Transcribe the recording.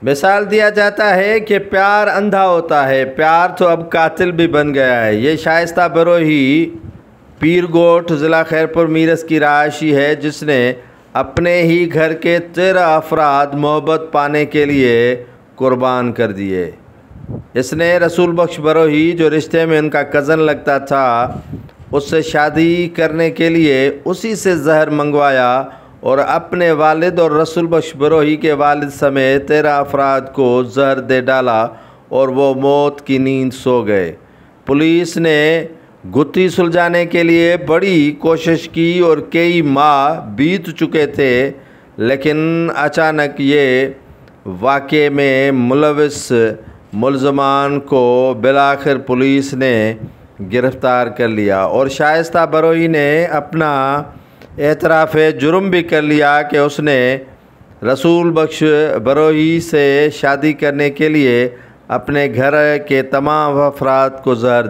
مثال دیا جاتا ہے کہ پیار اندھا ہوتا ہے، پیار تو اب قاتل بھی بن گیا ہے۔ یہ شائستہ بروہی پیر گوٹ ضلع خیرپور میرس کی رہائشی ہے، جس نے اپنے ہی گھر کے 13 افراد محبت پانے کے لیے قربان کر دیے۔ اس نے رسول بخش بروہی، جو رشتے میں ان کا کزن لگتا تھا، اس سے شادی کرنے کے لیے اسی سے زہر منگوایا اور اپنے والد اور رسول بخش بروہی کے والد سمیت 13 افراد کو زہر دے ڈالا اور وہ موت کی نیند سو گئے۔ پولیس نے گتھی سلجھانے کے لیے بڑی کوشش کی اور کئی ماہ بیت چکے تھے، لیکن اچانک یہ واقعے میں ملوث ملزمان کو بالآخر پولیس نے گرفتار کر لیا اور شائستہ بروہی نے اپنا اعتراف جرم بھی کر لیا کہ اس نے رسول بخش بروہی سے شادی کرنے کے لیے اپنے گھر کے تمام افراد کو زہر